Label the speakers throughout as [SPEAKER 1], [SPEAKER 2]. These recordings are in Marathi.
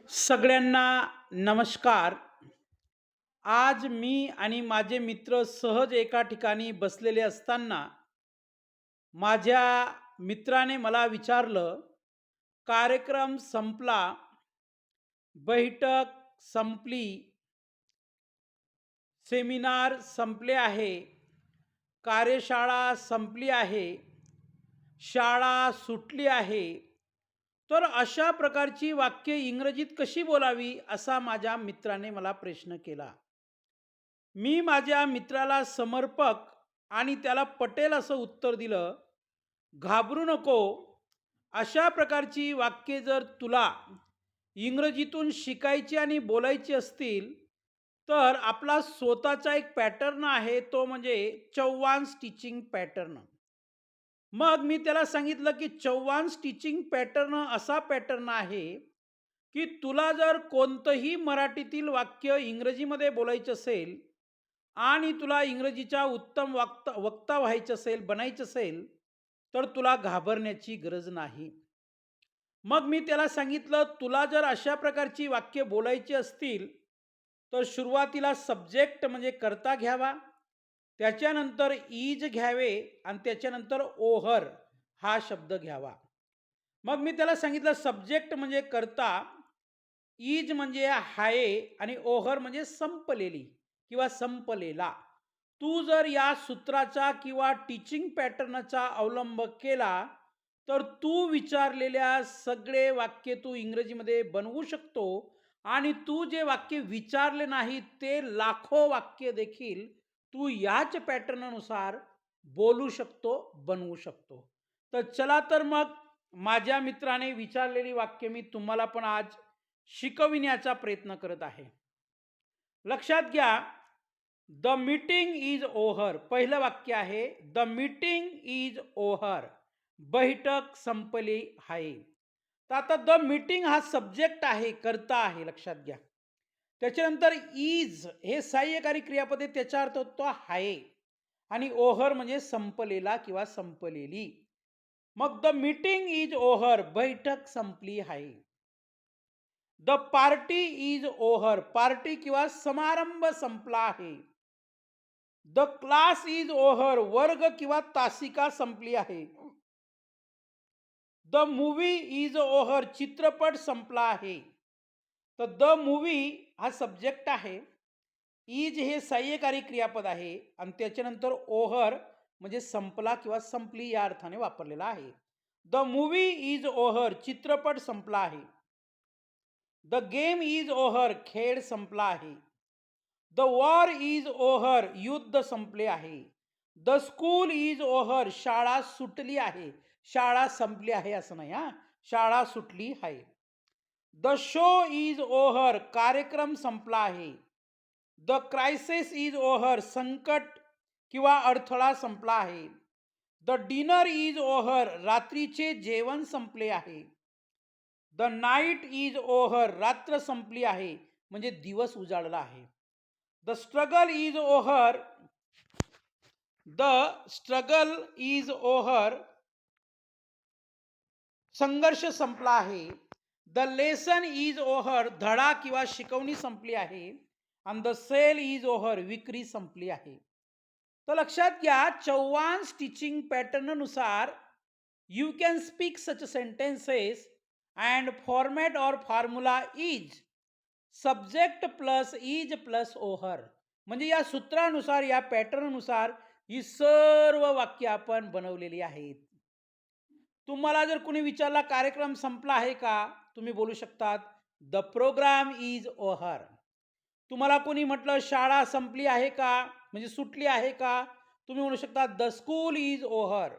[SPEAKER 1] सगळ्यांना नमस्कार. आज मी आणि माझे मित्र सहज एका ठिकाणी बसलेले असताना माझ्या मित्राने मला विचारलं, "कार्यक्रम संपला, बैठक संपली, सेमिनार संपले आहे, कार्यशाळा संपली आहे, शाळा सुटली आहे." तर अशा प्रकारची वाक्य इंग्रजीत कशी बोलावी असा माझ्या मित्राने मला प्रश्न केला. मी माझ्या मित्राला समर्पक आणि त्याला पटेल असं उत्तर दिलं, "घाबरू नको. अशा प्रकारची वाक्ये जर तुला इंग्रजीतून शिकायची आणि बोलायची असतील, तर आपला स्वतःचा एक पॅटर्न आहे, तो म्हणजे चौवान्स टीचिंग पॅटर्न." मग मी त्याला सांगितलं, की चौवान्स टीचिंग पॅटर्न असा पॅटर्न आहे, की तुला जर कोणतंही मराठीतील वाक्य इंग्रजीमध्ये बोलायचं असेल आणि तुला इंग्रजीच्या उत्तम वक्ता व्हायचं असेल, बनायचं असेल, तर तुला घाबरण्याची गरज नाही. मग मी त्याला सांगितलं, तुला जर अशा प्रकारची वाक्य बोलायची असतील, तर सुरुवातीला सब्जेक्ट म्हणजे कर्ता घ्यावा. त्याच्यानंतर इज घ्यावे आणि त्याच्यानंतर ओहर हा शब्द घ्यावा. मग मी त्याला सांगितलं सब्जेक्ट म्हणजे कर्ता, इज म्हणजे आहे आणि ओहर म्हणजे संपलेली किंवा संपलेला. तू जर या सूत्राचा किंवा टीचिंग पॅटर्नचा अवलंब केला, तर तू विचारलेल्या सगळे वाक्य तू इंग्रजीमध्ये बनवू शकतो आणि तू जे वाक्य विचारले नाही ते लाखो वाक्य देखील तू याच पॅटर्ननुसार बोलू शकतो, बनवू शकतो. तर चला तर मग माझ्या मित्राने विचारलेली वाक्य मी तुम्हाला पण आज शिकविण्याचा प्रयत्न करत आहे. लक्षात घ्या, द मीटिंग इज ओव्हर. पहिलं वाक्य आहे, द मीटिंग इज ओव्हर. बैठक संपली आहे. तर आता द मीटिंग हा सब्जेक्ट आहे, कर्ता आहे, लक्षात घ्या. त्याच्यानंतर इज हे सहाय्यकारी क्रियापद आहे, त्याचा अर्थ होतो आहे आणि ओव्हर म्हणजे संपलेला किंवा संपलेली. मग द मीटिंग इज ओव्हर, बैठक संपली आहे. The party is over, party किंवा समारंभ संपला आहे. द क्लास इज ओव्हर, वर्ग किंवा तासिका संपली आहे. द मूवी इज ओव्हर, चित्रपट संपला आहे. तर द मूवी हा सब्जेक्ट आहे, इज हे सहाय्यकारी क्रियापद आहे आणि त्याच्यानंतर ओव्हर म्हणजे संपला किंवा संपली या अर्थाने वापरलेला आहे. द मूवी इज ओव्हर, चित्रपट संपला आहे. द गेम इज ओव्हर, खेळ संपला आहे. द वॉर इज ओव्हर, युद्ध संपले आहे. द स्कूल इज ओव्हर, शाळा सुटली आहे. शाळा संपली आहे असं नाही हा, शाळा सुटली आहे. द शो इज ओव्हर, कार्यक्रम संपला आहे. द क्रायसिस इज ओव्हर, संकट किंवा अडथळा संपला आहे. द डिनर इज ओव्हर, रात्रीचे जेवण संपले आहे. द नाईट इज ओव्हर, रात्र संपली आहे म्हणजे दिवस उजाडला आहे. The struggle is over, the struggle is over, संघर्ष संपला आहे. द लेसन इज ओव्हर, धडा किंवा शिकवणी संपली आहे. आणि द सेल इज ओव्हर, विक्री संपली आहे. तर लक्षात घ्या, चौवान्स टीचिंग पॅटर्न नुसार you can speak such sentences and format or formula is subject plus is plus over. म्हणजे या सूत्रानुसार, या पॅटर्ननुसार ही सर्व वाक्य आपण बनवलेली आहेत. तुम्हाला जर कुणी विचारला कार्यक्रम संपला आहे का, तुम्ही बोलू शकतात द प्रोग्राम इज ओव्हर. तुम्हाला कोणी म्हटलं शाळा संपली आहे का, म्हणजे सुटली आहे का, तुम्ही म्हणू शकता द स्कूल इज ओव्हर.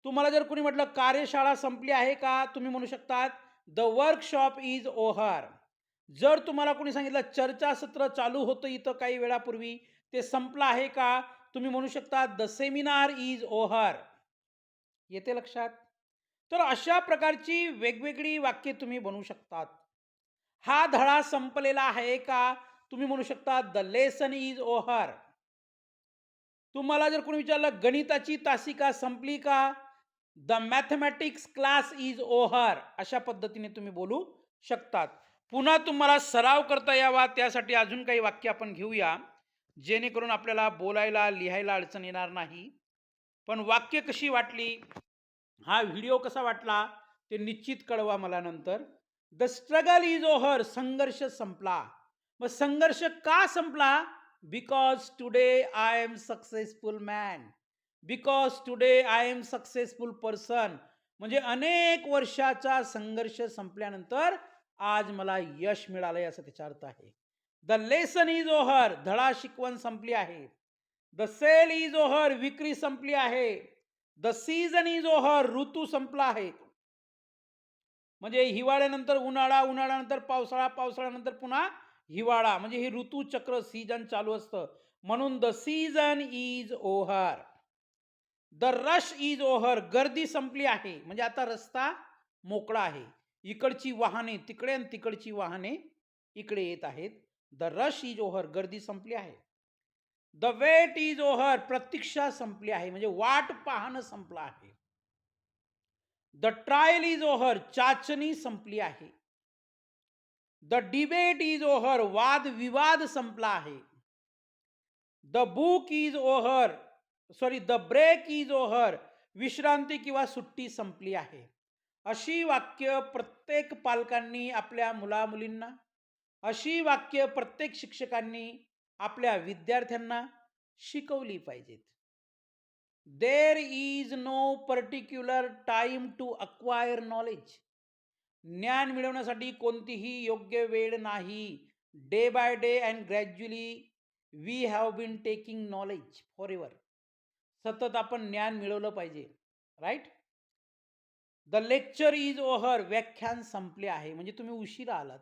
[SPEAKER 1] तुम्हाला जर कोणी म्हटलं कार्यशाळा संपली आहे का, तुम्ही म्हणू शकतात द वर्कशॉप इज ओव्हर. जर तुम्हाला कोणी सांगितलं चर्चासत्र चालू होतं इथं काही वेळापूर्वी, ते संपलं आहे का, तुम्ही म्हणू शकता द सेमिनार इज ओव्हर. येते लक्षात? तर अशा प्रकारची वेगवेगळी वाक्ये तुम्ही बनवू शकतात. हा धडा संपलेला आहे का, तुम्ही म्हणू शकता द लेसन इज ओव्हर. तुम्हाला जर कोणी विचारलं गणिताची तासिका संपली का, the mathematics class is over. अशा पद्धतीने तुम्ही बोलू शकतात. पुन्हा तुम्हाला सराव करता यावा त्यासाठी अजून काही वाक्य आपण घेऊया, जेणेकरून आपल्याला बोलायला, लिहायला अडचण येणार नाही. पण वाक्य कशी वाटली, हा व्हिडिओ कसा वाटला ते निश्चित कळवा मला नंतर. द स्ट्रगल इज ओव्हर, संघर्ष संपला. मग संघर्ष का संपला? Because today I am successful man, because today I am successful person. म्हणजे अनेक वर्षाचा संघर्ष संपल्यानंतर आज मला यश मिळालंय असं त्याचा अर्थ आहे. द लेसन इज ओव्हर, धडा शिकवण संपली आहे. द सेल इज ओव्हर, विक्री संपली आहे. द सीझन इज ओव्हर, ऋतू संपला आहे. म्हणजे हिवाळ्यानंतर उन्हाळा, उन्हाळ्यानंतर पावसाळा, पावसाळ्यानंतर पुन्हा हिवाळा, म्हणजे हे ऋतू चक्र सीझन चालू असतं. म्हणून the season is over. The rush is over, गर्दी संपली आहे. म्हणजे आता रस्ता मोकळा आहे. इकडची वाहने तिकडे आणि तिकडची वाहने इकडे येत आहेत. द रश इज ओव्हर, गर्दी संपली आहे. द वेट इज ओव्हर, प्रतीक्षा संपली आहे. म्हणजे वाट पाहणं संपलं आहे. द ट्रायल इज ओव्हर, चाचणी संपली आहे. द डिबेट इज ओव्हर, वाद विवाद संपला आहे. The book is over, the break is over, विश्रांती किंवा सुट्टी संपली आहे. अशी वाक्य प्रत्येक पालकांनी आपल्या मुलामुलींना, अशी वाक्य प्रत्येक शिक्षकांनी आपल्या विद्यार्थ्यांना शिकवली पाहिजेत. There is no particular time to acquire knowledge. ज्ञान मिळवण्यासाठी कोणतीही योग्य वेळ नाही. Day by day and gradually we have been taking knowledge for ever. सतत आपण ज्ञान मिळवलं पाहिजे. Right. The lecture is over, व्याख्यान संपले आहे. म्हणजे तुम्ही उशिरा आलात,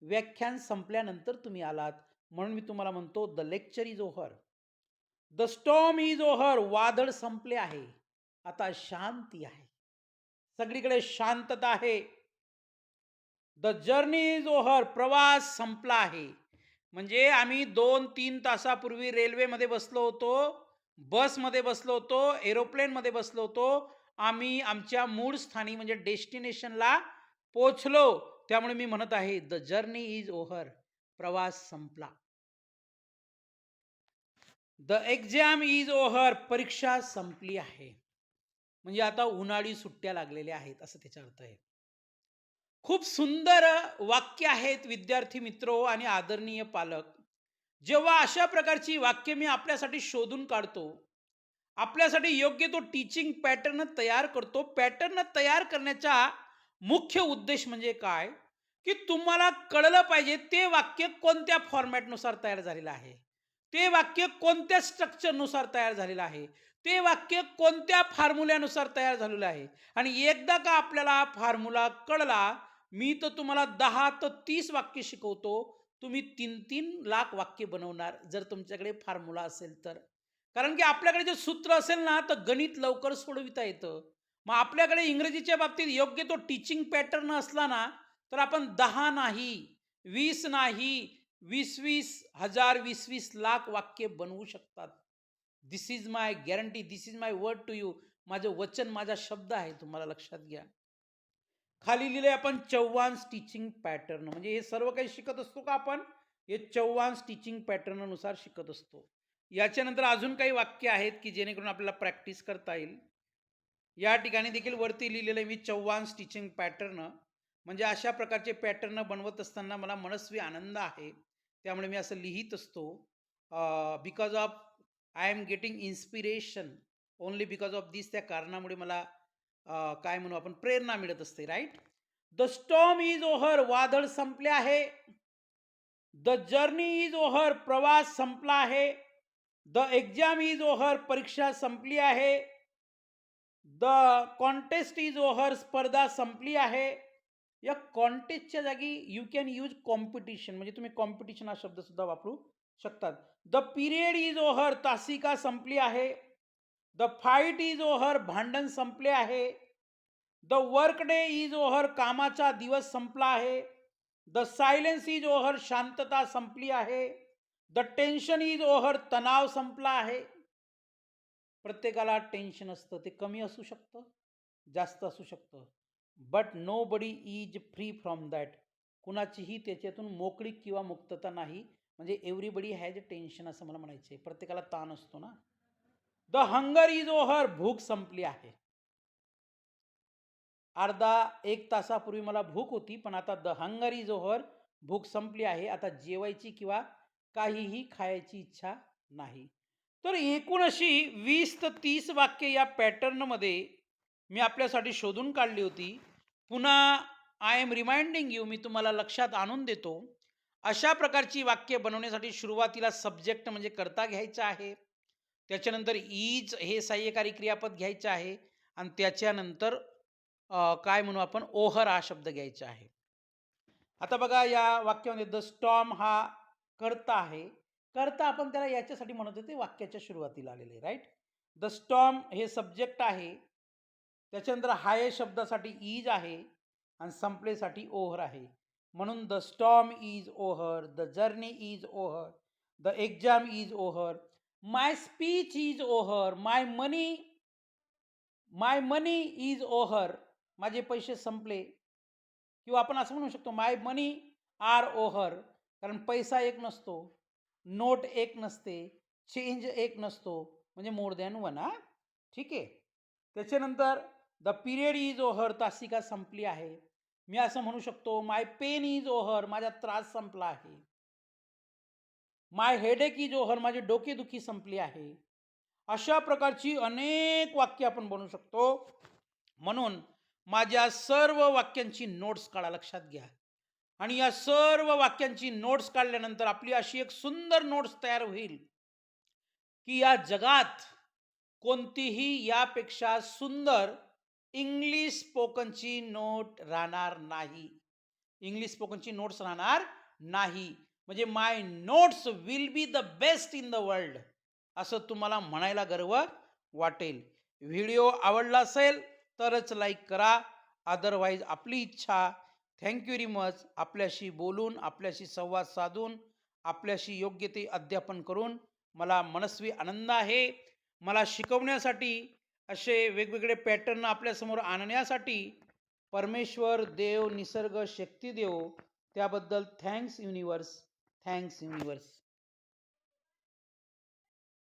[SPEAKER 1] व्याख्यान संपल्यानंतर तुम्ही आलात, म्हणून मी तुम्हाला म्हणतो the lecture is over. The storm is over, वादळ संपले आहे, आता शांती आहे, सगळीकडे शांतता आहे. द जर्नी इज ओव्हर, प्रवास संपला आहे. म्हणजे आम्ही 2-3 तासापूर्वी रेल्वेमध्ये बसलो होतो, बसमध्ये बसलो होतो, एरोप्लेनमध्ये बसलो होतो. आम्ही आमच्या मूळ स्थानी म्हणजे डेस्टिनेशनला पोचलो. त्यामुळे मी म्हणत आहे द जर्नी इज ओव्हर, प्रवास संपला. द एक्झाम इज ओव्हर, परीक्षा संपली आहे. म्हणजे आता उन्हाळी सुट्ट्या लागलेल्या आहेत असं त्याचा अर्थ आहे. खूप सुंदर वाक्य आहेत विद्यार्थी मित्रो आणि आदरणीय पालक. जेव्हा अशा प्रकारची वाक्य मी आपल्यासाठी शोधून काढतो, आपल्यासाठी योग्य तो टीचिंग पॅटर्न तयार करतो. पॅटर्न तयार करण्याचा मुख्य उद्देश म्हणजे काय, की तुम्हाला कळलं पाहिजे ते वाक्य कोणत्या फॉर्मॅटनुसार तयार झालेलं आहे, ते वाक्य कोणत्या स्ट्रक्चरनुसार तयार झालेलं आहे, ते वाक्य कोणत्या फॉर्म्युल्यानुसार तयार झालेलं आहे. आणि एकदा का आपल्याला फॉर्म्युला कळला, मी तर तुम्हाला 10 ते 30 वाक्य शिकवतो. तुम्ही 3-3 लाख वाक्य बनवणार जर तुमच्याकडे फॉर्म्युला असेल तर. कारण की आपल्याकडे जे सूत्र असेल ना, तर गणित लवकर सोडविता येतं. मग आपल्याकडे इंग्रजीच्या बाबतीत योग्य तो टीचिंग पॅटर्न असला ना, तर आपण 10 नाही, 20 नाही, 20-20 हजार, 20-20 लाख वाक्य बनवू शकतात. This is my guarantee, this is my word to you. माझं वचन, माझा शब्द आहे, तुम्हाला लक्षात घ्या. खाली लिहिले आपण चौवांश टीचिंग पॅटर्न. म्हणजे हे सर्व काही शिकत असतो का आपण, हे चौवांश टीचिंग पॅटर्ननुसार शिकत असतो. याच्यानंतर अजून काही वाक्य आहेत की जेणेकरून आपल्याला प्रॅक्टिस करता येईल. या ठिकाणी देखील वरती लिहिलेलं आहे मी चौवांश टीचिंग पॅटर्न. म्हणजे अशा प्रकारचे पॅटर्न बनवत असताना मला मनस्वी आनंद आहे, त्यामुळे मी असं लिहित असतो. Because of I am getting inspiration only because of this. त्या कारणामुळे मला काय म्हणू आपण, प्रेरणा मिळत असते. Right. The storm is over, वादळ संपले आहे. द जर्नी इज ओव्हर, प्रवास संपला आहे. द एक्झाम इज ओव्हर, परीक्षा संपली आहे. द कॉन्टेस्ट इज ओव्हर, स्पर्धा संपली आहे. या कॉन्टेस्टच्या जागी यू कॅन यूज कॉम्पिटिशन, म्हणजे तुम्ही कॉम्पिटिशन हा शब्द सुद्धा वापरू शकतात. द पिरियड इज ओव्हर, तासिका संपली आहे. द फाईट इज ओव्हर, भांडण संपले आहे. The work day is over, कामाचा दिवस संपला आहे. द सायलेन्स इज ओव्हर, शांतता संपली आहे. द टेन्शन इज ओव्हर, तणाव संपला आहे. प्रत्येकाला टेन्शन असतं, ते कमी असू शकतं, जास्त असू शकतं. But nobody is free from that. कुणाचीही त्याच्यातून मोकळीक किंवा मुक्तता नाही. म्हणजे एव्हरीबडी हॅज टेन्शन असं मला म्हणायचं आहे. प्रत्येकाला ताण असतो ना. The hunger is over. भूक संपली आहे. अर्धा एक तासापूर्वी मला भूक होती, पण आता द हंगर इज ओव्हर. भूक संपली आहे. आता जेवायची किंवा काहीही खायची इच्छा नाही. तर एकूण अशी 20 ते 30 वाक्य या पॅटर्नमध्ये मी आपल्यासाठी शोधून काढली होती. पुन्हा आय एम रिमाइंडिंग यू, मी तुम्हाला लक्षात आणून देतो. अशा प्रकारची वाक्य बनवण्यासाठी सुरुवातीला सब्जेक्ट म्हणजे कर्ता घ्यायचा आहे. त्याच्यानंतर इज हे सहाय्यकारी क्रियापद घ्यायचं आहे आणि त्याच्यानंतर काय म्हणू आपण, ओहर हा शब्द घ्यायचा आहे. आता बघा या वाक्यामध्ये द स्टॉर्म हा कर्ता आहे. कर्ता आपण त्याला याच्यासाठी म्हणत होते, वाक्याच्या सुरुवातीला आलेले, राईट. द स्टॉर्म हे सब्जेक्ट आहे. त्याच्यानंतर हाय शब्दासाठी इज आहे आणि संपलेसाठी ओव्हर आहे. म्हणून the storm is over, the journey is over, the exam is over, my speech is over, my money is over, माझे पैसे संपले. किंवा आपण असं म्हणू शकतो माय मनी आर ओव्हर, कारण पैसा एक नसतो, नोट एक नसते, चेंज एक नसतो, म्हणजे मोर दॅन वन. हा, ठीक आहे. त्याच्यानंतर द पिरियड इज ओव्हर, तासिका संपली आहे. मी असं म्हणू शकतो माय पेन इज ओव्हर, माझा त्रास संपला आहे. माय हेडेक इज ओव्हर, माझी डोकेदुखी संपली आहे. अशा प्रकारची अनेक वाक्य आपण बनवू शकतो. म्हणून माझ्या सर्व वाक्यांची नोट्स काढा, लक्षात घ्या. आणि या सर्व वाक्यांची नोट्स काढल्यानंतर आपली अशी एक सुंदर नोट्स तयार होईल की या जगात कोणतीही यापेक्षा सुंदर इंग्लिश स्पोकनची नोट राहणार नाही. इंग्लिश स्पोकनची नोट्स राहणार नाही. म्हणजे my notes will be the best in the world, असं तुम्हाला म्हणायला गर्व वाटेल. व्हिडिओ आवडला असेल तरच लाईक करा, अदरवाईज आपली इच्छा. Thank you very much. आपल्याशी बोलून, आपल्याशी संवाद साधून, आपल्याशी योग्य ते अध्यापन करून मला मनस्वी आनंद आहे. मला शिकवण्यासाठी असे वेगवेगळे पॅटर्न आपल्यासमोर आणण्यासाठी परमेश्वर, देव, निसर्ग, शक्ती देव, त्याबद्दल थँक्स युनिवर्स, थँक्स युनिवर्स.